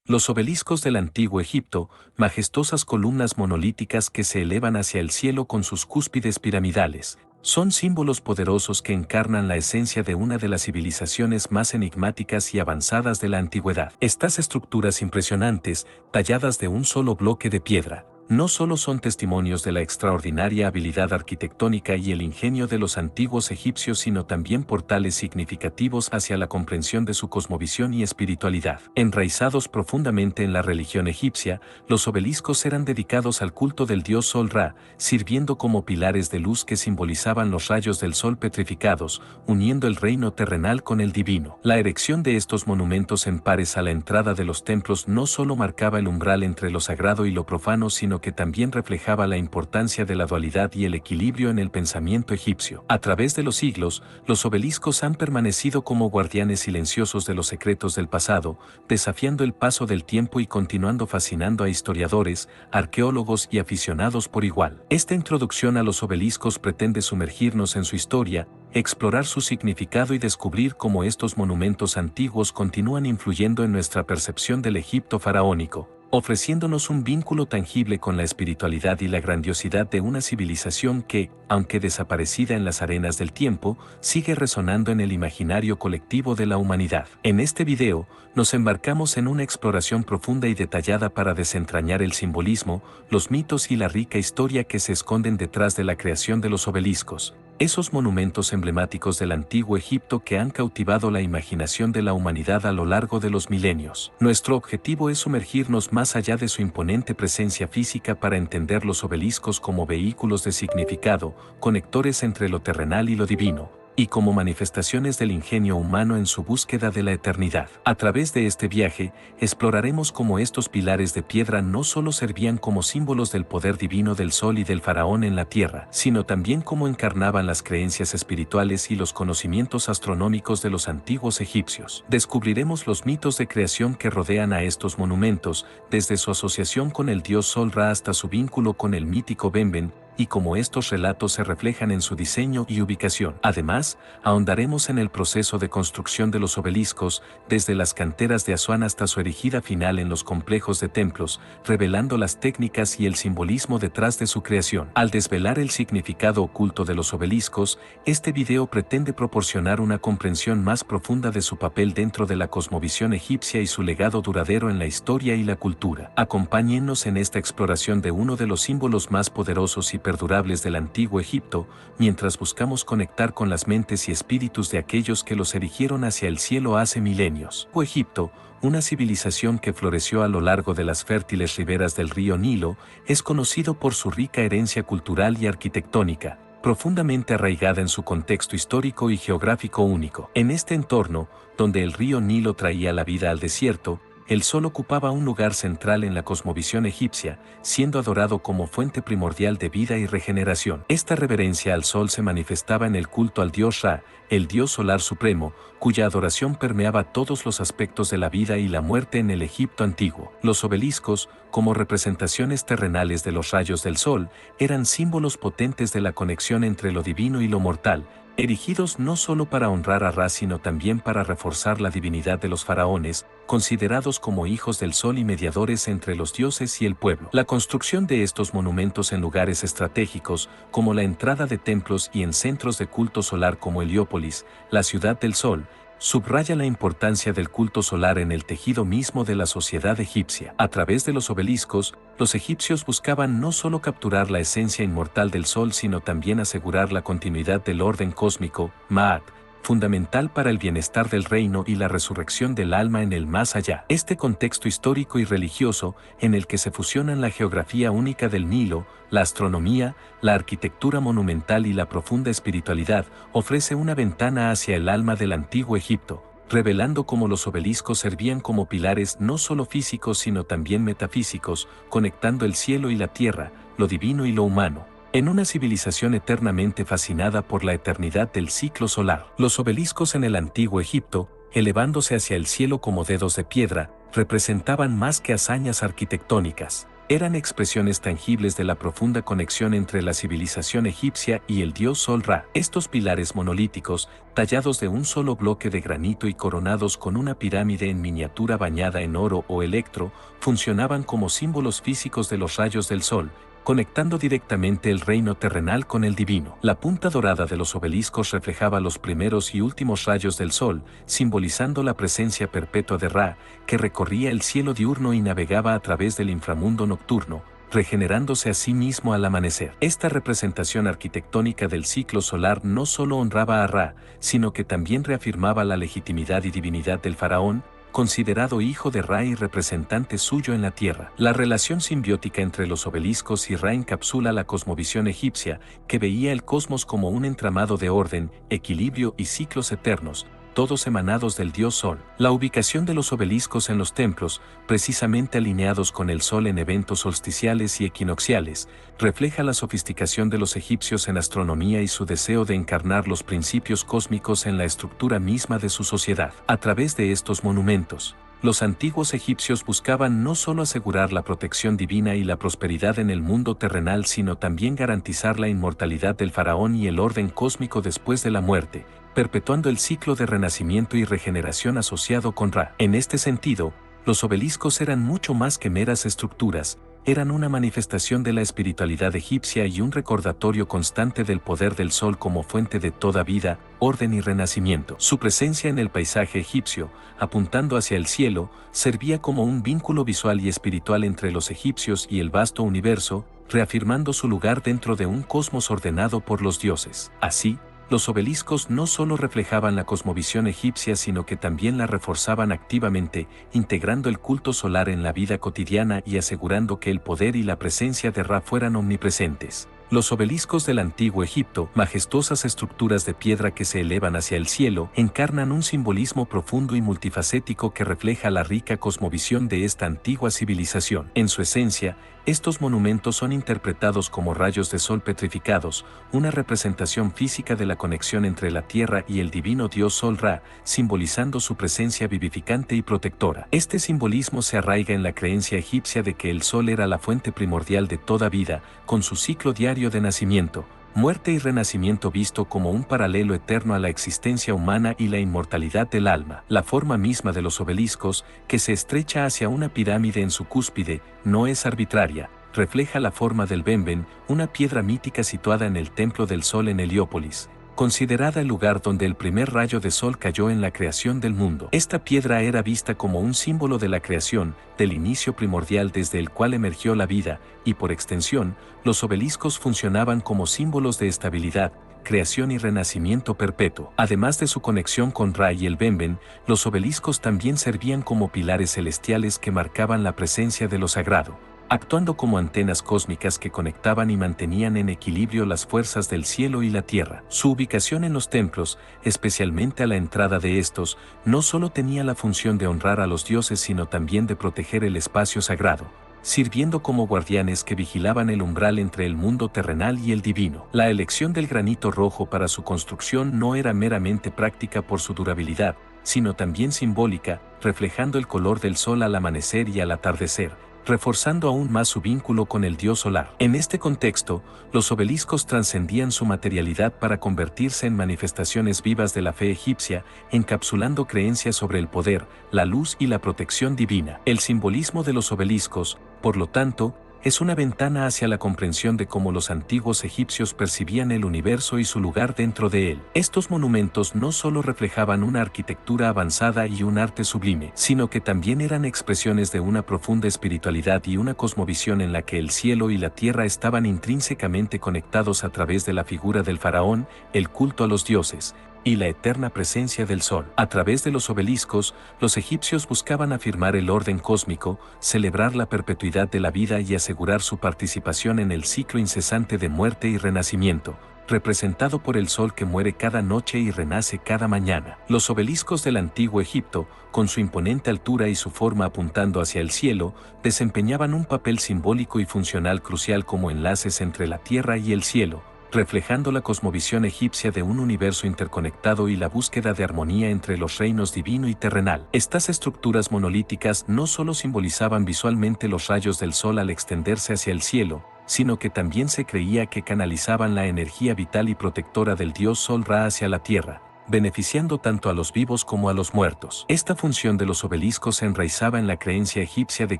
Los obeliscos del antiguo Egipto, majestuosas columnas monolíticas que se elevan hacia el cielo con sus cúspides piramidales, son símbolos poderosos que encarnan la esencia de una de las civilizaciones más enigmáticas y avanzadas de la antigüedad. Estas estructuras impresionantes, talladas de un solo bloque de piedra, no solo son testimonios de la extraordinaria habilidad arquitectónica y el ingenio de los antiguos egipcios, sino también portales significativos hacia la comprensión de su cosmovisión y espiritualidad. Enraizados profundamente en la religión egipcia, los obeliscos eran dedicados al culto del dios Sol Ra, sirviendo como pilares de luz que simbolizaban los rayos del sol petrificados, uniendo el reino terrenal con el divino. La erección de estos monumentos en pares a la entrada de los templos no solo marcaba el umbral entre lo sagrado y lo profano, sino que también reflejaba la importancia de la dualidad y el equilibrio en el pensamiento egipcio. A través de los siglos, los obeliscos han permanecido como guardianes silenciosos de los secretos del pasado, desafiando el paso del tiempo y continuando fascinando a historiadores, arqueólogos y aficionados por igual. Esta introducción a los obeliscos pretende sumergirnos en su historia, explorar su significado y descubrir cómo estos monumentos antiguos continúan influyendo en nuestra percepción del Egipto faraónico, ofreciéndonos un vínculo tangible con la espiritualidad y la grandiosidad de una civilización que, aunque desaparecida en las arenas del tiempo, sigue resonando en el imaginario colectivo de la humanidad. En este video, nos embarcamos en una exploración profunda y detallada para desentrañar el simbolismo, los mitos y la rica historia que se esconden detrás de la creación de los obeliscos, esos monumentos emblemáticos del antiguo Egipto que han cautivado la imaginación de la humanidad a lo largo de los milenios. Nuestro objetivo es sumergirnos más allá de su imponente presencia física para entender los obeliscos como vehículos de significado, conectores entre lo terrenal y lo divino, y como manifestaciones del ingenio humano en su búsqueda de la eternidad. A través de este viaje, exploraremos cómo estos pilares de piedra no solo servían como símbolos del poder divino del sol y del faraón en la tierra, sino también cómo encarnaban las creencias espirituales y los conocimientos astronómicos de los antiguos egipcios. Descubriremos los mitos de creación que rodean a estos monumentos, desde su asociación con el dios Sol Ra hasta su vínculo con el mítico Benben, y cómo estos relatos se reflejan en su diseño y ubicación. Además, ahondaremos en el proceso de construcción de los obeliscos, desde las canteras de Asuán hasta su erigida final en los complejos de templos, revelando las técnicas y el simbolismo detrás de su creación. Al desvelar el significado oculto de los obeliscos, este video pretende proporcionar una comprensión más profunda de su papel dentro de la cosmovisión egipcia y su legado duradero en la historia y la cultura. Acompáñennos en esta exploración de uno de los símbolos más poderosos y perdurables del antiguo Egipto, mientras buscamos conectar con las mentes y espíritus de aquellos que los erigieron hacia el cielo hace milenios. Egipto, una civilización que floreció a lo largo de las fértiles riberas del río Nilo, es conocido por su rica herencia cultural y arquitectónica, profundamente arraigada en su contexto histórico y geográfico único. En este entorno, donde el río Nilo traía la vida al desierto, el sol ocupaba un lugar central en la cosmovisión egipcia, siendo adorado como fuente primordial de vida y regeneración. Esta reverencia al sol se manifestaba en el culto al dios Ra, el dios solar supremo, cuya adoración permeaba todos los aspectos de la vida y la muerte en el Egipto antiguo. Los obeliscos, como representaciones terrenales de los rayos del sol, eran símbolos potentes de la conexión entre lo divino y lo mortal, erigidos no solo para honrar a Ra sino también para reforzar la divinidad de los faraones, considerados como hijos del sol y mediadores entre los dioses y el pueblo. La construcción de estos monumentos en lugares estratégicos, como la entrada de templos y en centros de culto solar como Heliópolis, la ciudad del sol, subraya la importancia del culto solar en el tejido mismo de la sociedad egipcia. A través de los obeliscos, los egipcios buscaban no solo capturar la esencia inmortal del sol sino también asegurar la continuidad del orden cósmico, Ma'at, fundamental para el bienestar del reino y la resurrección del alma en el más allá. Este contexto histórico y religioso, en el que se fusionan la geografía única del Nilo, la astronomía, la arquitectura monumental y la profunda espiritualidad, ofrece una ventana hacia el alma del antiguo Egipto, revelando cómo los obeliscos servían como pilares no solo físicos sino también metafísicos, conectando el cielo y la tierra, lo divino y lo humano, en una civilización eternamente fascinada por la eternidad del ciclo solar. Los obeliscos en el antiguo Egipto, elevándose hacia el cielo como dedos de piedra, representaban más que hazañas arquitectónicas. eran expresiones tangibles de la profunda conexión entre la civilización egipcia y el dios Sol Ra. Estos pilares monolíticos, tallados de un solo bloque de granito y coronados con una pirámide en miniatura bañada en oro o electro, funcionaban como símbolos físicos de los rayos del sol, conectando directamente el reino terrenal con el divino. La punta dorada de los obeliscos reflejaba los primeros y últimos rayos del sol, simbolizando la presencia perpetua de Ra, que recorría el cielo diurno y navegaba a través del inframundo nocturno, regenerándose a sí mismo al amanecer. Esta representación arquitectónica del ciclo solar no solo honraba a Ra, sino que también reafirmaba la legitimidad y divinidad del faraón, considerado hijo de Ra y representante suyo en la tierra. La relación simbiótica entre los obeliscos y Ra encapsula la cosmovisión egipcia, que veía el cosmos como un entramado de orden, equilibrio y ciclos eternos, todos emanados del dios Sol. La ubicación de los obeliscos en los templos, precisamente alineados con el Sol en eventos solsticiales y equinocciales, refleja la sofisticación de los egipcios en astronomía y su deseo de encarnar los principios cósmicos en la estructura misma de su sociedad. A través de estos monumentos, los antiguos egipcios buscaban no solo asegurar la protección divina y la prosperidad en el mundo terrenal, sino también garantizar la inmortalidad del faraón y el orden cósmico después de la muerte, perpetuando el ciclo de renacimiento y regeneración asociado con Ra. En este sentido, los obeliscos eran mucho más que meras estructuras, eran una manifestación de la espiritualidad egipcia y un recordatorio constante del poder del sol como fuente de toda vida, orden y renacimiento. Su presencia en el paisaje egipcio, apuntando hacia el cielo, servía como un vínculo visual y espiritual entre los egipcios y el vasto universo, reafirmando su lugar dentro de un cosmos ordenado por los dioses. Así, los obeliscos no solo reflejaban la cosmovisión egipcia, sino que también la reforzaban activamente, integrando el culto solar en la vida cotidiana y asegurando que el poder y la presencia de Ra fueran omnipresentes. Los obeliscos del antiguo Egipto, majestuosas estructuras de piedra que se elevan hacia el cielo, encarnan un simbolismo profundo y multifacético que refleja la rica cosmovisión de esta antigua civilización. En su esencia, estos monumentos son interpretados como rayos de sol petrificados, una representación física de la conexión entre la tierra y el divino dios Sol Ra, simbolizando su presencia vivificante y protectora. Este simbolismo se arraiga en la creencia egipcia de que el sol era la fuente primordial de toda vida, con su ciclo diario de nacimiento, muerte y renacimiento visto como un paralelo eterno a la existencia humana y la inmortalidad del alma. La forma misma de los obeliscos, que se estrecha hacia una pirámide en su cúspide, no es arbitraria, refleja la forma del Benben, una piedra mítica situada en el Templo del Sol en Heliópolis, considerada el lugar donde el primer rayo de sol cayó en la creación del mundo. Esta piedra era vista como un símbolo de la creación, del inicio primordial desde el cual emergió la vida, y por extensión, los obeliscos funcionaban como símbolos de estabilidad, creación y renacimiento perpetuo. Además de su conexión con Ra y el Benben, los obeliscos también servían como pilares celestiales que marcaban la presencia de lo sagrado, actuando como antenas cósmicas que conectaban y mantenían en equilibrio las fuerzas del cielo y la tierra. Su ubicación en los templos, especialmente a la entrada de estos, no solo tenía la función de honrar a los dioses sino también de proteger el espacio sagrado, sirviendo como guardianes que vigilaban el umbral entre el mundo terrenal y el divino. La elección del granito rojo para su construcción no era meramente práctica por su durabilidad, sino también simbólica, reflejando el color del sol al amanecer y al atardecer, reforzando aún más su vínculo con el dios solar. En este contexto, los obeliscos trascendían su materialidad para convertirse en manifestaciones vivas de la fe egipcia, encapsulando creencias sobre el poder, la luz y la protección divina. El simbolismo de los obeliscos, por lo tanto, es una ventana hacia la comprensión de cómo los antiguos egipcios percibían el universo y su lugar dentro de él. Estos monumentos no solo reflejaban una arquitectura avanzada y un arte sublime, sino que también eran expresiones de una profunda espiritualidad y una cosmovisión en la que el cielo y la tierra estaban intrínsecamente conectados a través de la figura del faraón, el culto a los dioses, y la eterna presencia del sol. A través de los obeliscos, los egipcios buscaban afirmar el orden cósmico, celebrar la perpetuidad de la vida y asegurar su participación en el ciclo incesante de muerte y renacimiento, representado por el sol que muere cada noche y renace cada mañana. Los obeliscos del antiguo Egipto, con su imponente altura y su forma apuntando hacia el cielo, desempeñaban un papel simbólico y funcional crucial como enlaces entre la tierra y el cielo, reflejando la cosmovisión egipcia de un universo interconectado y la búsqueda de armonía entre los reinos divino y terrenal. Estas estructuras monolíticas no solo simbolizaban visualmente los rayos del sol al extenderse hacia el cielo, sino que también se creía que canalizaban la energía vital y protectora del dios Sol Ra hacia la tierra, beneficiando tanto a los vivos como a los muertos. Esta función de los obeliscos se enraizaba en la creencia egipcia de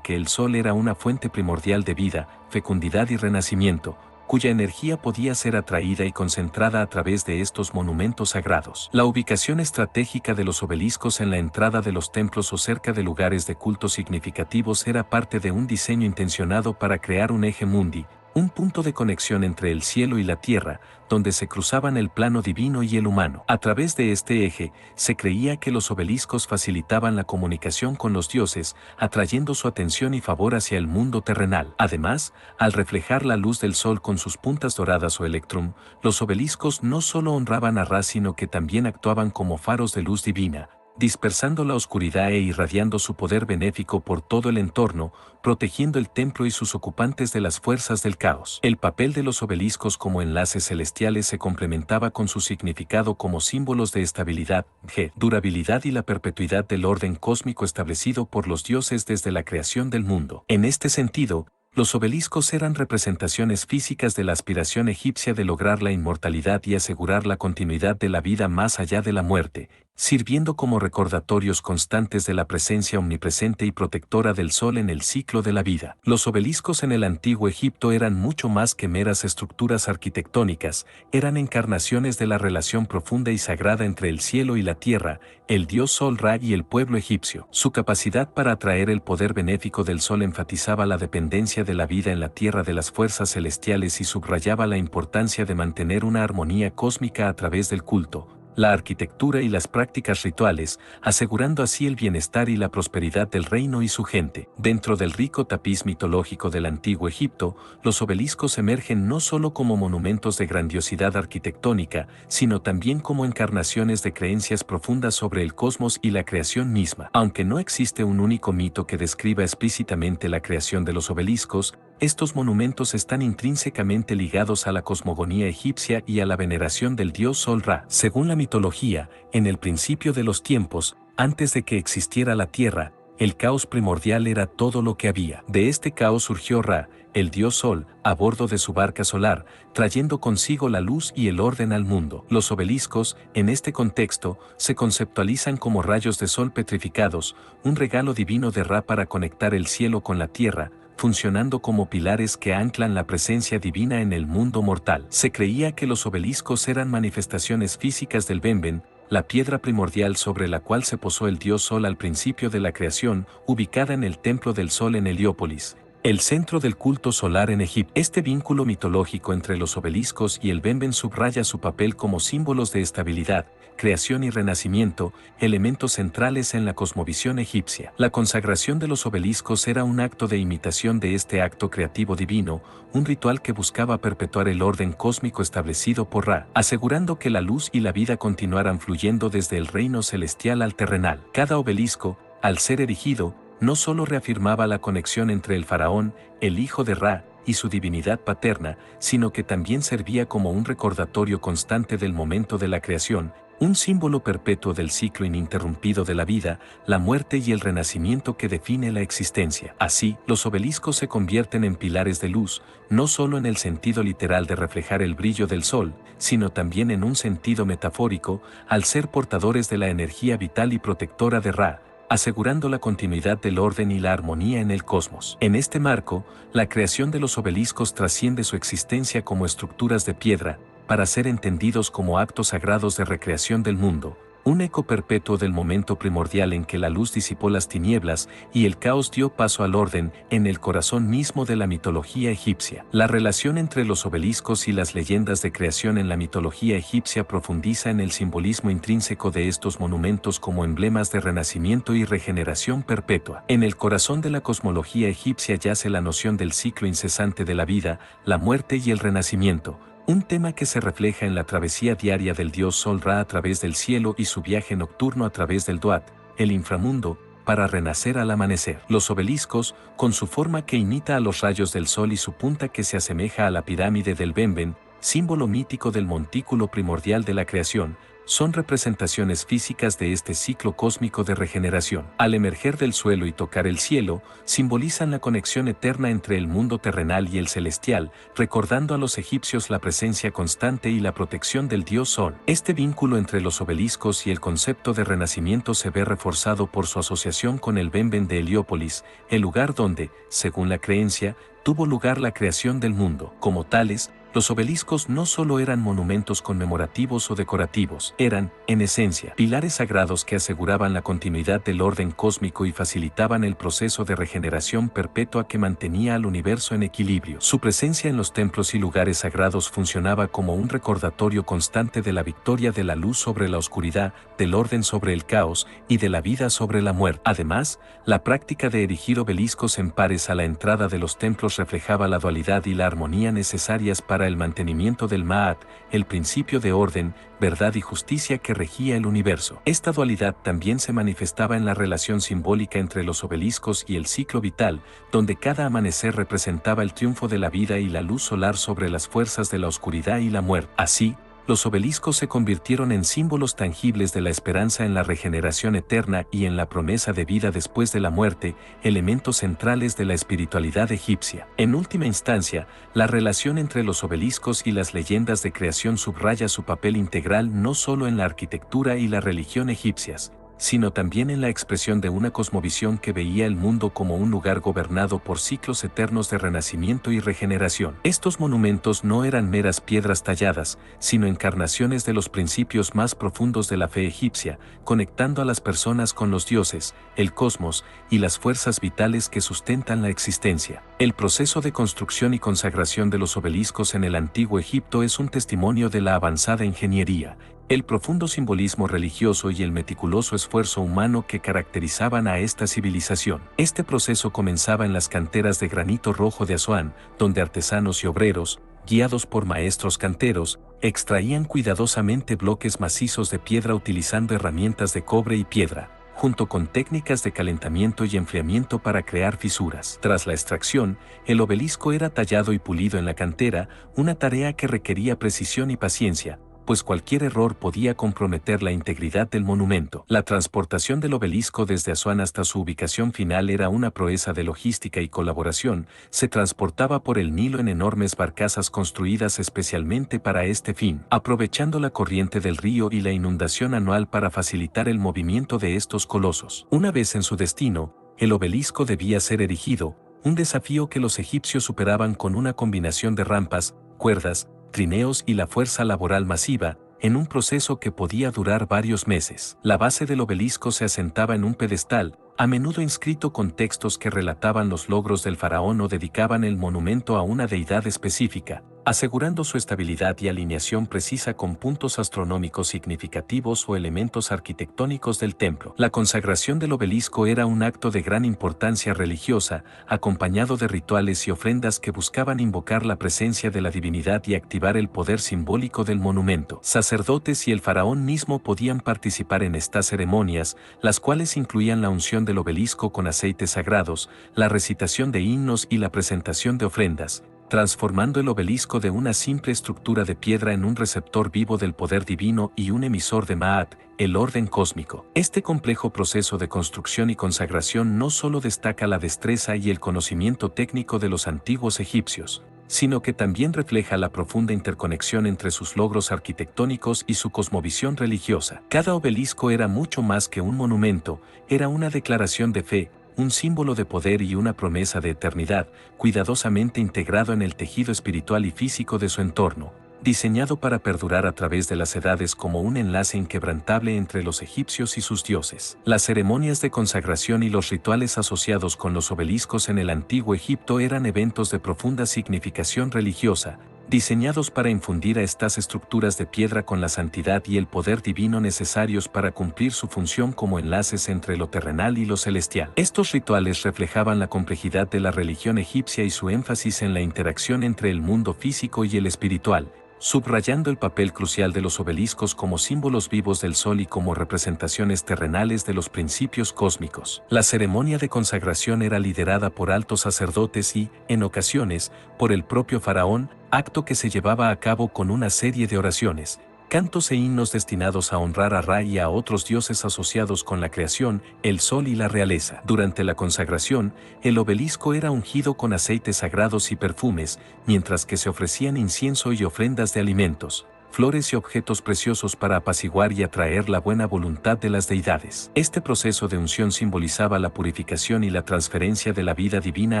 que el sol era una fuente primordial de vida, fecundidad y renacimiento, cuya energía podía ser atraída y concentrada a través de estos monumentos sagrados. La ubicación estratégica de los obeliscos en la entrada de los templos o cerca de lugares de culto significativos era parte de un diseño intencionado para crear un eje mundi, un punto de conexión entre el cielo y la tierra, donde se cruzaban el plano divino y el humano. A través de este eje, se creía que los obeliscos facilitaban la comunicación con los dioses, atrayendo su atención y favor hacia el mundo terrenal. Además, al reflejar la luz del sol con sus puntas doradas o electrum, los obeliscos no solo honraban a Ra, sino que también actuaban como faros de luz divina, dispersando la oscuridad e irradiando su poder benéfico por todo el entorno, protegiendo el templo y sus ocupantes de las fuerzas del caos. El papel de los obeliscos como enlaces celestiales se complementaba con su significado como símbolos de estabilidad, durabilidad y la perpetuidad del orden cósmico establecido por los dioses desde la creación del mundo. En este sentido, los obeliscos eran representaciones físicas de la aspiración egipcia de lograr la inmortalidad y asegurar la continuidad de la vida más allá de la muerte, sirviendo como recordatorios constantes de la presencia omnipresente y protectora del sol en el ciclo de la vida. Los obeliscos en el antiguo Egipto eran mucho más que meras estructuras arquitectónicas, eran encarnaciones de la relación profunda y sagrada entre el cielo y la tierra, el dios Sol Ra y el pueblo egipcio. Su capacidad para atraer el poder benéfico del sol enfatizaba la dependencia de la vida en la tierra de las fuerzas celestiales y subrayaba la importancia de mantener una armonía cósmica a través del culto, la arquitectura y las prácticas rituales, asegurando así el bienestar y la prosperidad del reino y su gente. Dentro del rico tapiz mitológico del antiguo Egipto, los obeliscos emergen no solo como monumentos de grandiosidad arquitectónica, sino también como encarnaciones de creencias profundas sobre el cosmos y la creación misma. Aunque no existe un único mito que describa explícitamente la creación de los obeliscos, estos monumentos están intrínsecamente ligados a la cosmogonía egipcia y a la veneración del dios Sol Ra. Según la mitología, en el principio de los tiempos, antes de que existiera la tierra, el caos primordial era todo lo que había. De este caos surgió Ra, el dios Sol, a bordo de su barca solar, trayendo consigo la luz y el orden al mundo. Los obeliscos, en este contexto, se conceptualizan como rayos de sol petrificados, un regalo divino de Ra para conectar el cielo con la tierra, funcionando como pilares que anclan la presencia divina en el mundo mortal. Se creía que los obeliscos eran manifestaciones físicas del Benben, la piedra primordial sobre la cual se posó el dios Sol al principio de la creación, ubicada en el Templo del Sol en Heliópolis, el centro del culto solar en Egipto. Este vínculo mitológico entre los obeliscos y el Benben subraya su papel como símbolos de estabilidad, creación y renacimiento, elementos centrales en la cosmovisión egipcia. La consagración de los obeliscos era un acto de imitación de este acto creativo divino, un ritual que buscaba perpetuar el orden cósmico establecido por Ra, asegurando que la luz y la vida continuaran fluyendo desde el reino celestial al terrenal. Cada obelisco, al ser erigido, no solo reafirmaba la conexión entre el faraón, el hijo de Ra, y su divinidad paterna, sino que también servía como un recordatorio constante del momento de la creación, un símbolo perpetuo del ciclo ininterrumpido de la vida, la muerte y el renacimiento que define la existencia. Así, los obeliscos se convierten en pilares de luz, no solo en el sentido literal de reflejar el brillo del sol, sino también en un sentido metafórico, al ser portadores de la energía vital y protectora de Ra, asegurando la continuidad del orden y la armonía en el cosmos. En este marco, la creación de los obeliscos trasciende su existencia como estructuras de piedra, para ser entendidos como actos sagrados de recreación del mundo, un eco perpetuo del momento primordial en que la luz disipó las tinieblas y el caos dio paso al orden en el corazón mismo de la mitología egipcia. La relación entre los obeliscos y las leyendas de creación en la mitología egipcia profundiza en el simbolismo intrínseco de estos monumentos como emblemas de renacimiento y regeneración perpetua. En el corazón de la cosmología egipcia yace la noción del ciclo incesante de la vida, la muerte y el renacimiento, un tema que se refleja en la travesía diaria del dios Sol Ra a través del cielo y su viaje nocturno a través del Duat, el inframundo, para renacer al amanecer. Los obeliscos, con su forma que imita a los rayos del sol y su punta que se asemeja a la pirámide del Benben, símbolo mítico del montículo primordial de la creación, son representaciones físicas de este ciclo cósmico de regeneración. Al emerger del suelo y tocar el cielo, simbolizan la conexión eterna entre el mundo terrenal y el celestial, recordando a los egipcios la presencia constante y la protección del dios Sol. Este vínculo entre los obeliscos y el concepto de renacimiento se ve reforzado por su asociación con el Benben de Heliópolis, el lugar donde, según la creencia, tuvo lugar la creación del mundo. Como tales, los obeliscos no solo eran monumentos conmemorativos o decorativos, eran, en esencia, pilares sagrados que aseguraban la continuidad del orden cósmico y facilitaban el proceso de regeneración perpetua que mantenía al universo en equilibrio. Su presencia en los templos y lugares sagrados funcionaba como un recordatorio constante de la victoria de la luz sobre la oscuridad, del orden sobre el caos y de la vida sobre la muerte. Además, la práctica de erigir obeliscos en pares a la entrada de los templos reflejaba la dualidad y la armonía necesarias para el mantenimiento del Ma'at, el principio de orden, verdad y justicia que regía el universo. Esta dualidad también se manifestaba en la relación simbólica entre los obeliscos y el ciclo vital, donde cada amanecer representaba el triunfo de la vida y la luz solar sobre las fuerzas de la oscuridad y la muerte. Así, los obeliscos se convirtieron en símbolos tangibles de la esperanza en la regeneración eterna y en la promesa de vida después de la muerte, elementos centrales de la espiritualidad egipcia. En última instancia, la relación entre los obeliscos y las leyendas de creación subraya su papel integral no solo en la arquitectura y la religión egipcias, sino también en la expresión de una cosmovisión que veía el mundo como un lugar gobernado por ciclos eternos de renacimiento y regeneración. Estos monumentos no eran meras piedras talladas, sino encarnaciones de los principios más profundos de la fe egipcia, conectando a las personas con los dioses, el cosmos y las fuerzas vitales que sustentan la existencia. El proceso de construcción y consagración de los obeliscos en el antiguo Egipto es un testimonio de la avanzada ingeniería, el profundo simbolismo religioso y el meticuloso esfuerzo humano que caracterizaban a esta civilización. Este proceso comenzaba en las canteras de granito rojo de Asuán, donde artesanos y obreros, guiados por maestros canteros, extraían cuidadosamente bloques macizos de piedra utilizando herramientas de cobre y piedra, junto con técnicas de calentamiento y enfriamiento para crear fisuras. Tras la extracción, el obelisco era tallado y pulido en la cantera, una tarea que requería precisión y paciencia, pues cualquier error podía comprometer la integridad del monumento. La transportación del obelisco desde Asuán hasta su ubicación final era una proeza de logística y colaboración. Se transportaba por el Nilo en enormes barcazas construidas especialmente para este fin, aprovechando la corriente del río y la inundación anual para facilitar el movimiento de estos colosos. Una vez en su destino, el obelisco debía ser erigido, un desafío que los egipcios superaban con una combinación de rampas, cuerdas, trineos y la fuerza laboral masiva, en un proceso que podía durar varios meses. La base del obelisco se asentaba en un pedestal, a menudo inscrito con textos que relataban los logros del faraón o dedicaban el monumento a una deidad específica, asegurando su estabilidad y alineación precisa con puntos astronómicos significativos o elementos arquitectónicos del templo. La consagración del obelisco era un acto de gran importancia religiosa, acompañado de rituales y ofrendas que buscaban invocar la presencia de la divinidad y activar el poder simbólico del monumento. Sacerdotes y el faraón mismo podían participar en estas ceremonias, las cuales incluían la unción del obelisco con aceites sagrados, la recitación de himnos y la presentación de ofrendas, transformando el obelisco de una simple estructura de piedra en un receptor vivo del poder divino y un emisor de Ma'at, el orden cósmico. Este complejo proceso de construcción y consagración no solo destaca la destreza y el conocimiento técnico de los antiguos egipcios, sino que también refleja la profunda interconexión entre sus logros arquitectónicos y su cosmovisión religiosa. Cada obelisco era mucho más que un monumento, era una declaración de fe, un símbolo de poder y una promesa de eternidad, cuidadosamente integrado en el tejido espiritual y físico de su entorno, diseñado para perdurar a través de las edades como un enlace inquebrantable entre los egipcios y sus dioses. Las ceremonias de consagración y los rituales asociados con los obeliscos en el antiguo Egipto eran eventos de profunda significación religiosa, diseñados para infundir a estas estructuras de piedra con la santidad y el poder divino necesarios para cumplir su función como enlaces entre lo terrenal y lo celestial. Estos rituales reflejaban la complejidad de la religión egipcia y su énfasis en la interacción entre el mundo físico y el espiritual, subrayando el papel crucial de los obeliscos como símbolos vivos del sol y como representaciones terrenales de los principios cósmicos. La ceremonia de consagración era liderada por altos sacerdotes y, en ocasiones, por el propio faraón, acto que se llevaba a cabo con una serie de oraciones, cantos e himnos destinados a honrar a Ra y a otros dioses asociados con la creación, el sol y la realeza. Durante la consagración, el obelisco era ungido con aceites sagrados y perfumes, mientras que se ofrecían incienso y ofrendas de alimentos, flores y objetos preciosos para apaciguar y atraer la buena voluntad de las deidades. Este proceso de unción simbolizaba la purificación y la transferencia de la vida divina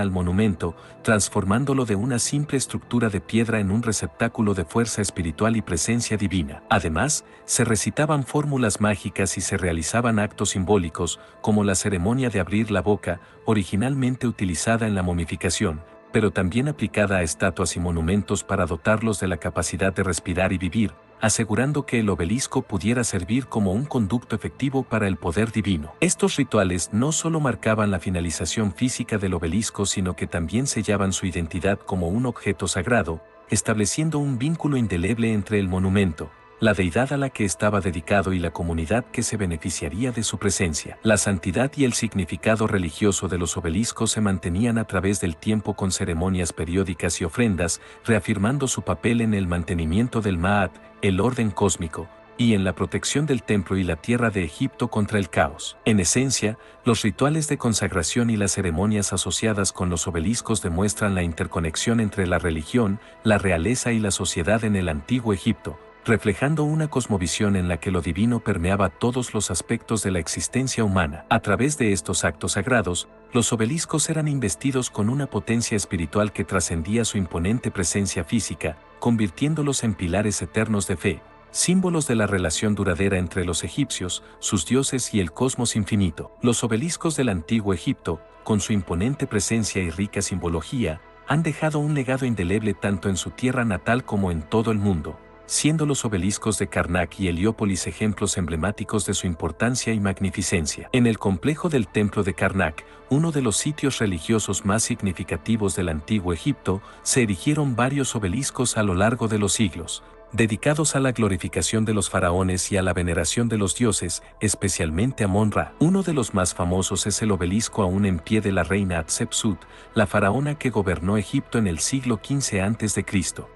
al monumento, transformándolo de una simple estructura de piedra en un receptáculo de fuerza espiritual y presencia divina. Además, se recitaban fórmulas mágicas y se realizaban actos simbólicos, como la ceremonia de abrir la boca, originalmente utilizada en la momificación, pero también aplicada a estatuas y monumentos para dotarlos de la capacidad de respirar y vivir, asegurando que el obelisco pudiera servir como un conducto efectivo para el poder divino. Estos rituales no solo marcaban la finalización física del obelisco, sino que también sellaban su identidad como un objeto sagrado, estableciendo un vínculo indeleble entre el monumento, la deidad a la que estaba dedicado y la comunidad que se beneficiaría de su presencia. La santidad y el significado religioso de los obeliscos se mantenían a través del tiempo con ceremonias periódicas y ofrendas, reafirmando su papel en el mantenimiento del Ma'at, el orden cósmico, y en la protección del templo y la tierra de Egipto contra el caos. En esencia, los rituales de consagración y las ceremonias asociadas con los obeliscos demuestran la interconexión entre la religión, la realeza y la sociedad en el antiguo Egipto, reflejando una cosmovisión en la que lo divino permeaba todos los aspectos de la existencia humana. A través de estos actos sagrados, los obeliscos eran investidos con una potencia espiritual que trascendía su imponente presencia física, convirtiéndolos en pilares eternos de fe, símbolos de la relación duradera entre los egipcios, sus dioses y el cosmos infinito. Los obeliscos del antiguo Egipto, con su imponente presencia y rica simbología, han dejado un legado indeleble tanto en su tierra natal como en todo el mundo, siendo los obeliscos de Karnak y Heliópolis ejemplos emblemáticos de su importancia y magnificencia. En el complejo del templo de Karnak, uno de los sitios religiosos más significativos del antiguo Egipto, se erigieron varios obeliscos a lo largo de los siglos, dedicados a la glorificación de los faraones y a la veneración de los dioses, especialmente Amon-Ra. Uno de los más famosos es el obelisco aún en pie de la reina Hatshepsut, la faraona que gobernó Egipto en el siglo XV a.C.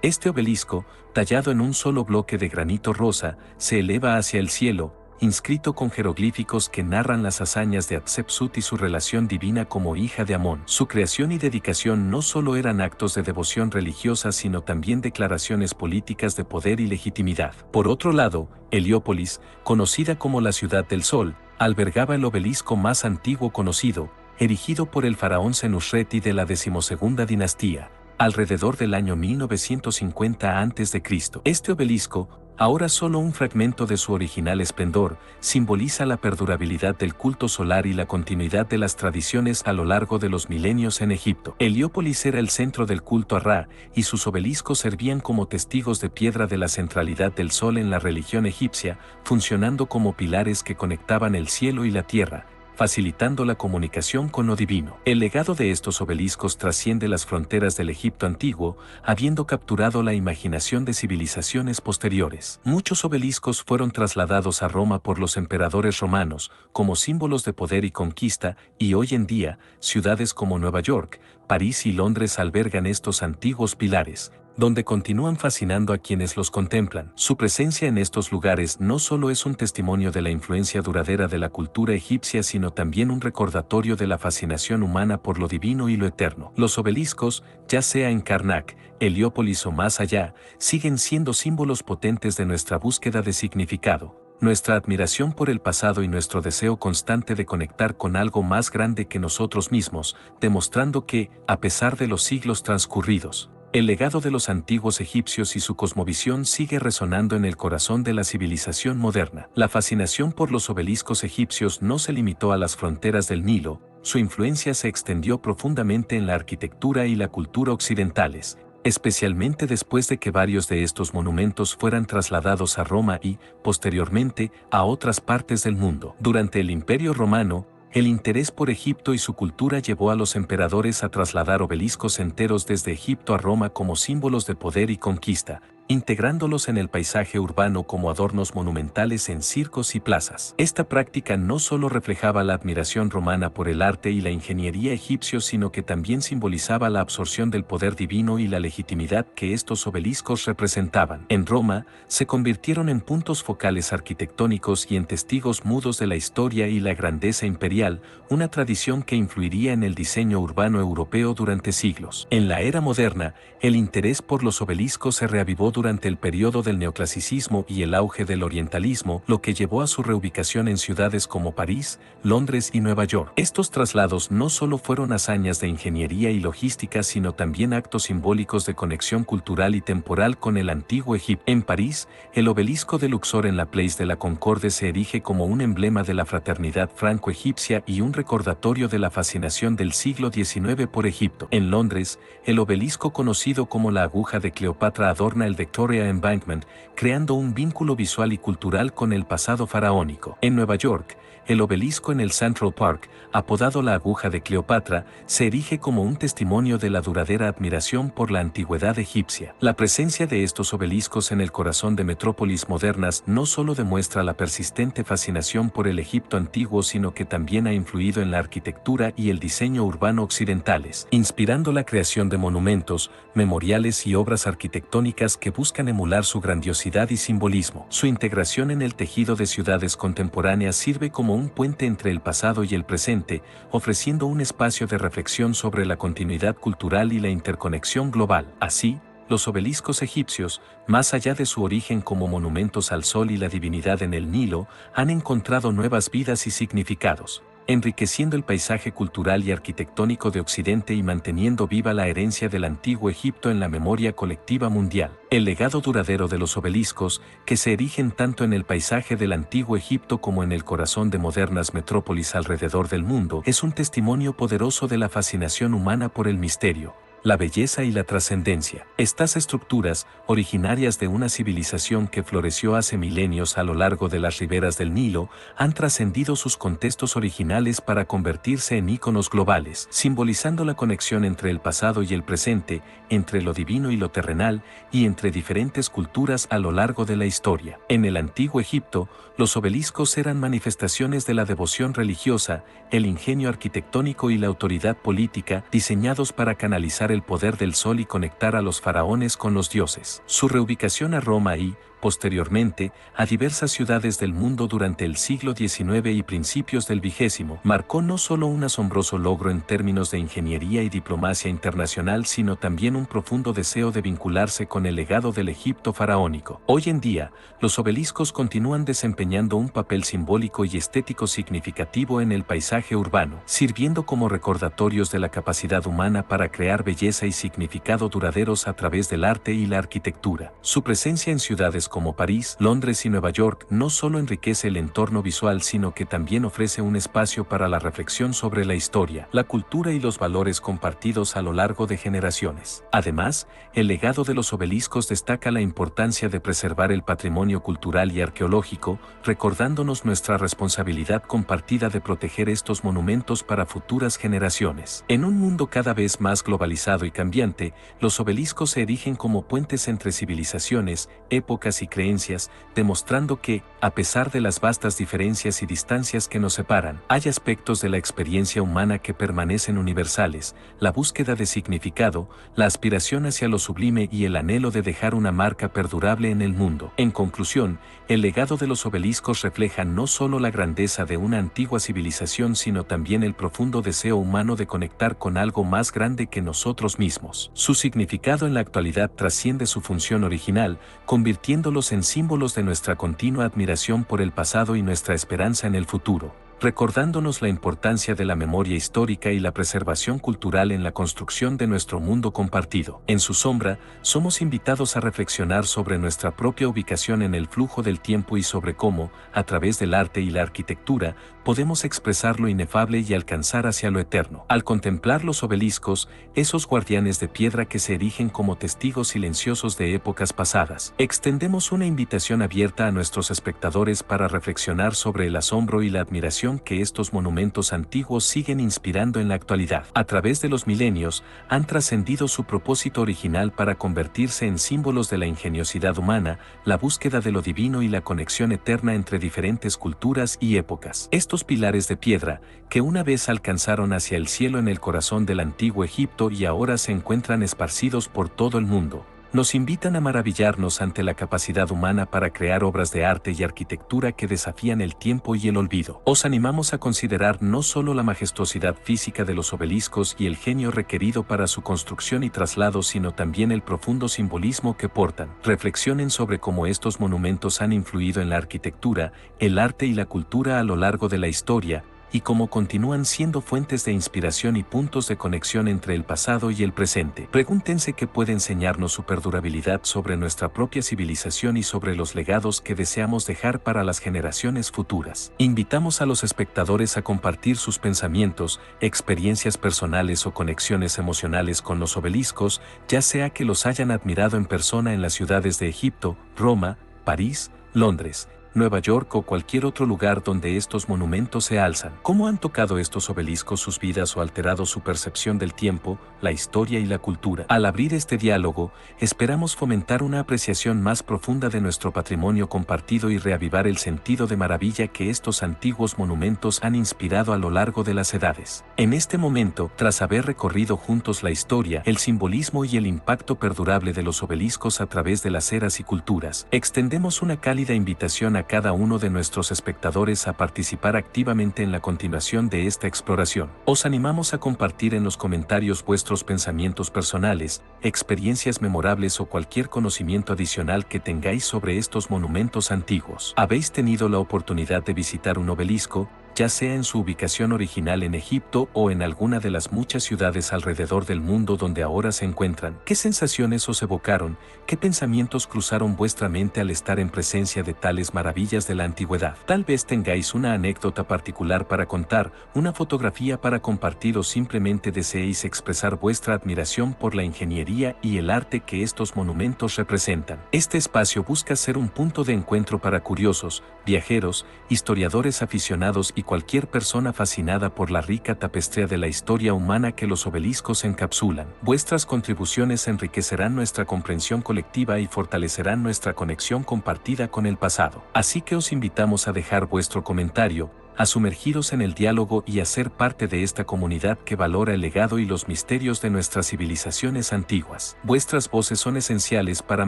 Este obelisco, tallado en un solo bloque de granito rosa, se eleva hacia el cielo, inscrito con jeroglíficos que narran las hazañas de Hatshepsut y su relación divina como hija de Amón. Su creación y dedicación no solo eran actos de devoción religiosa, sino también declaraciones políticas de poder y legitimidad. Por otro lado, Heliópolis, conocida como la Ciudad del Sol, albergaba el obelisco más antiguo conocido, erigido por el faraón Senusreti de la XII dinastía, alrededor del año 1950 a.C. Este obelisco, ahora solo un fragmento de su original esplendor, simboliza la perdurabilidad del culto solar y la continuidad de las tradiciones a lo largo de los milenios en Egipto. Heliópolis era el centro del culto a Ra, y sus obeliscos servían como testigos de piedra de la centralidad del sol en la religión egipcia, funcionando como pilares que conectaban el cielo y la tierra, facilitando la comunicación con lo divino. El legado de estos obeliscos trasciende las fronteras del Egipto antiguo, habiendo capturado la imaginación de civilizaciones posteriores. Muchos obeliscos fueron trasladados a Roma por los emperadores romanos, como símbolos de poder y conquista, y hoy en día, ciudades como Nueva York, París y Londres albergan estos antiguos pilares, donde continúan fascinando a quienes los contemplan. Su presencia en estos lugares no solo es un testimonio de la influencia duradera de la cultura egipcia, sino también un recordatorio de la fascinación humana por lo divino y lo eterno. Los obeliscos, ya sea en Karnak, Heliópolis o más allá, siguen siendo símbolos potentes de nuestra búsqueda de significado, nuestra admiración por el pasado y nuestro deseo constante de conectar con algo más grande que nosotros mismos, demostrando que, a pesar de los siglos transcurridos, el legado de los antiguos egipcios y su cosmovisión sigue resonando en el corazón de la civilización moderna. La fascinación por los obeliscos egipcios no se limitó a las fronteras del Nilo, su influencia se extendió profundamente en la arquitectura y la cultura occidentales, especialmente después de que varios de estos monumentos fueran trasladados a Roma y, posteriormente, a otras partes del mundo. Durante el Imperio Romano, el interés por Egipto y su cultura llevó a los emperadores a trasladar obeliscos enteros desde Egipto a Roma como símbolos de poder y conquista, integrándolos en el paisaje urbano como adornos monumentales en circos y plazas. Esta práctica no solo reflejaba la admiración romana por el arte y la ingeniería egipcios, sino que también simbolizaba la absorción del poder divino y la legitimidad que estos obeliscos representaban. En Roma, se convirtieron en puntos focales arquitectónicos y en testigos mudos de la historia y la grandeza imperial, una tradición que influiría en el diseño urbano europeo durante siglos. En la era moderna, el interés por los obeliscos se reavivó durante el periodo del neoclasicismo y el auge del orientalismo, lo que llevó a su reubicación en ciudades como París, Londres y Nueva York. Estos traslados no solo fueron hazañas de ingeniería y logística, sino también actos simbólicos de conexión cultural y temporal con el antiguo Egipto. En París, el obelisco de Luxor en la Place de la Concorde se erige como un emblema de la fraternidad franco-egipcia y un recordatorio de la fascinación del siglo XIX por Egipto. En Londres, el obelisco conocido como la aguja de Cleopatra adorna el Victoria Embankment, creando un vínculo visual y cultural con el pasado faraónico. En Nueva York, el obelisco en el Central Park, apodado la aguja de Cleopatra, se erige como un testimonio de la duradera admiración por la antigüedad egipcia. La presencia de estos obeliscos en el corazón de metrópolis modernas no solo demuestra la persistente fascinación por el Egipto antiguo, sino que también ha influido en la arquitectura y el diseño urbano occidentales, inspirando la creación de monumentos, memoriales y obras arquitectónicas que buscan emular su grandiosidad y simbolismo. Su integración en el tejido de ciudades contemporáneas sirve como un puente entre el pasado y el presente, ofreciendo un espacio de reflexión sobre la continuidad cultural y la interconexión global. Así, los obeliscos egipcios, más allá de su origen como monumentos al sol y la divinidad en el Nilo, han encontrado nuevas vidas y significados, enriqueciendo el paisaje cultural y arquitectónico de Occidente y manteniendo viva la herencia del antiguo Egipto en la memoria colectiva mundial. El legado duradero de los obeliscos, que se erigen tanto en el paisaje del antiguo Egipto como en el corazón de modernas metrópolis alrededor del mundo, es un testimonio poderoso de la fascinación humana por el misterio, la belleza y la trascendencia. Estas estructuras, originarias de una civilización que floreció hace milenios a lo largo de las riberas del Nilo, han trascendido sus contextos originales para convertirse en íconos globales, simbolizando la conexión entre el pasado y el presente, entre lo divino y lo terrenal, y entre diferentes culturas a lo largo de la historia. En el antiguo Egipto, los obeliscos eran manifestaciones de la devoción religiosa, el ingenio arquitectónico y la autoridad política, diseñados para canalizar el poder del sol y conectar a los faraones con los dioses. Su reubicación a Roma y, posteriormente, a diversas ciudades del mundo durante el siglo XIX y principios del XX, marcó no solo un asombroso logro en términos de ingeniería y diplomacia internacional, sino también un profundo deseo de vincularse con el legado del Egipto faraónico. Hoy en día, los obeliscos continúan desempeñando un papel simbólico y estético significativo en el paisaje urbano, sirviendo como recordatorios de la capacidad humana para crear belleza y significado duraderos a través del arte y la arquitectura. Su presencia en ciudades como París, Londres y Nueva York no solo enriquece el entorno visual, sino que también ofrece un espacio para la reflexión sobre la historia, la cultura y los valores compartidos a lo largo de generaciones. Además, el legado de los obeliscos destaca la importancia de preservar el patrimonio cultural y arqueológico, recordándonos nuestra responsabilidad compartida de proteger estos monumentos para futuras generaciones. En un mundo cada vez más globalizado y cambiante, los obeliscos se erigen como puentes entre civilizaciones, épocas y creencias, demostrando que, a pesar de las vastas diferencias y distancias que nos separan, hay aspectos de la experiencia humana que permanecen universales: la búsqueda de significado, la aspiración hacia lo sublime y el anhelo de dejar una marca perdurable en el mundo. En conclusión, el legado de los obeliscos refleja no solo la grandeza de una antigua civilización, sino también el profundo deseo humano de conectar con algo más grande que nosotros mismos. Su significado en la actualidad trasciende su función original, convirtiéndolos en símbolos de nuestra continua admiración por el pasado y nuestra esperanza en el futuro, recordándonos la importancia de la memoria histórica y la preservación cultural en la construcción de nuestro mundo compartido. En su sombra, somos invitados a reflexionar sobre nuestra propia ubicación en el flujo del tiempo y sobre cómo, a través del arte y la arquitectura, podemos expresar lo inefable y alcanzar hacia lo eterno. Al contemplar los obeliscos, esos guardianes de piedra que se erigen como testigos silenciosos de épocas pasadas, extendemos una invitación abierta a nuestros espectadores para reflexionar sobre el asombro y la admiración fascinación que estos monumentos antiguos siguen inspirando en la actualidad. A través de los milenios, han trascendido su propósito original para convertirse en símbolos de la ingeniosidad humana, la búsqueda de lo divino y la conexión eterna entre diferentes culturas y épocas. Estos pilares de piedra, que una vez alcanzaron hacia el cielo en el corazón del antiguo Egipto y ahora se encuentran esparcidos por todo el mundo, nos invitan a maravillarnos ante la capacidad humana para crear obras de arte y arquitectura que desafían el tiempo y el olvido. Os animamos a considerar no solo la majestuosidad física de los obeliscos y el genio requerido para su construcción y traslado, sino también el profundo simbolismo que portan. Reflexionen sobre cómo estos monumentos han influido en la arquitectura, el arte y la cultura a lo largo de la historia, y cómo continúan siendo fuentes de inspiración y puntos de conexión entre el pasado y el presente. Pregúntense qué puede enseñarnos su perdurabilidad sobre nuestra propia civilización y sobre los legados que deseamos dejar para las generaciones futuras. Invitamos a los espectadores a compartir sus pensamientos, experiencias personales o conexiones emocionales con los obeliscos, ya sea que los hayan admirado en persona en las ciudades de Egipto, Roma, París, Londres, Nueva York o cualquier otro lugar donde estos monumentos se alzan. ¿Cómo han tocado estos obeliscos sus vidas o alterado su percepción del tiempo, la historia y la cultura? Al abrir este diálogo, esperamos fomentar una apreciación más profunda de nuestro patrimonio compartido y reavivar el sentido de maravilla que estos antiguos monumentos han inspirado a lo largo de las edades. En este momento, tras haber recorrido juntos la historia, el simbolismo y el impacto perdurable de los obeliscos a través de las eras y culturas, extendemos una cálida invitación a cada uno de nuestros espectadores a participar activamente en la continuación de esta exploración. Os animamos a compartir en los comentarios vuestros pensamientos personales, experiencias memorables o cualquier conocimiento adicional que tengáis sobre estos monumentos antiguos. ¿Habéis tenido la oportunidad de visitar un obelisco, ya sea en su ubicación original en Egipto o en alguna de las muchas ciudades alrededor del mundo donde ahora se encuentran? ¿Qué sensaciones os evocaron? ¿Qué pensamientos cruzaron vuestra mente al estar en presencia de tales maravillas de la antigüedad? Tal vez tengáis una anécdota particular para contar, una fotografía para compartir o simplemente deseéis expresar vuestra admiración por la ingeniería y el arte que estos monumentos representan. Este espacio busca ser un punto de encuentro para curiosos, viajeros, historiadores aficionados y cualquier persona fascinada por la rica tapestría de la historia humana que los obeliscos encapsulan. Vuestras contribuciones enriquecerán nuestra comprensión colectiva y fortalecerán nuestra conexión compartida con el pasado. Así que os invitamos a dejar vuestro comentario, a sumergiros en el diálogo y a ser parte de esta comunidad que valora el legado y los misterios de nuestras civilizaciones antiguas. Vuestras voces son esenciales para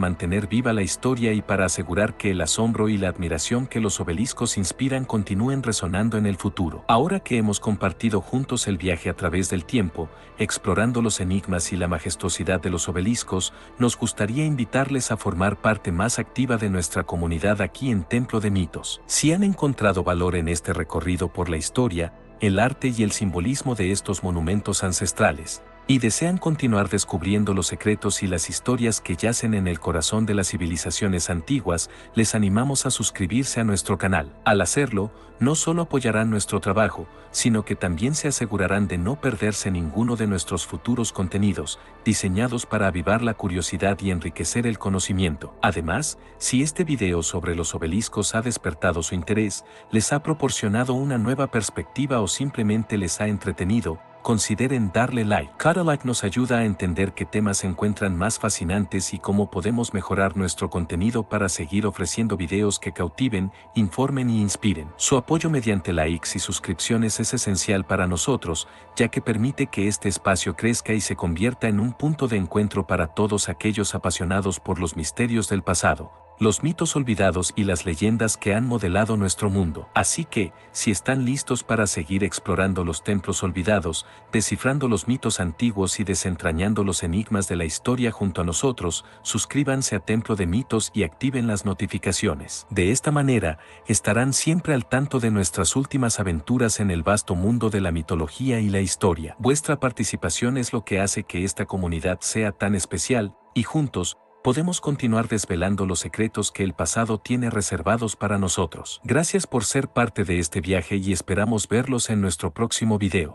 mantener viva la historia y para asegurar que el asombro y la admiración que los obeliscos inspiran continúen resonando en el futuro. Ahora que hemos compartido juntos el viaje a través del tiempo, explorando los enigmas y la majestuosidad de los obeliscos, nos gustaría invitarles a formar parte más activa de nuestra comunidad aquí en Templo de Mitos. Si han encontrado valor en este recorrido por la historia, el arte y el simbolismo de estos monumentos ancestrales, y desean continuar descubriendo los secretos y las historias que yacen en el corazón de las civilizaciones antiguas, les animamos a suscribirse a nuestro canal. Al hacerlo, no solo apoyarán nuestro trabajo, sino que también se asegurarán de no perderse ninguno de nuestros futuros contenidos, diseñados para avivar la curiosidad y enriquecer el conocimiento. Además, si este video sobre los obeliscos ha despertado su interés, les ha proporcionado una nueva perspectiva o simplemente les ha entretenido, consideren darle like. Cada like nos ayuda a entender qué temas se encuentran más fascinantes y cómo podemos mejorar nuestro contenido para seguir ofreciendo videos que cautiven, informen y inspiren. Su apoyo mediante likes y suscripciones es esencial para nosotros, ya que permite que este espacio crezca y se convierta en un punto de encuentro para todos aquellos apasionados por los misterios del pasado, los mitos olvidados y las leyendas que han modelado nuestro mundo. Así que, si están listos para seguir explorando los templos olvidados, descifrando los mitos antiguos y desentrañando los enigmas de la historia junto a nosotros, suscríbanse a Templo de Mitos y activen las notificaciones. De esta manera, estarán siempre al tanto de nuestras últimas aventuras en el vasto mundo de la mitología y la historia. Vuestra participación es lo que hace que esta comunidad sea tan especial, y juntos, podemos continuar desvelando los secretos que el pasado tiene reservados para nosotros. Gracias por ser parte de este viaje y esperamos verlos en nuestro próximo video.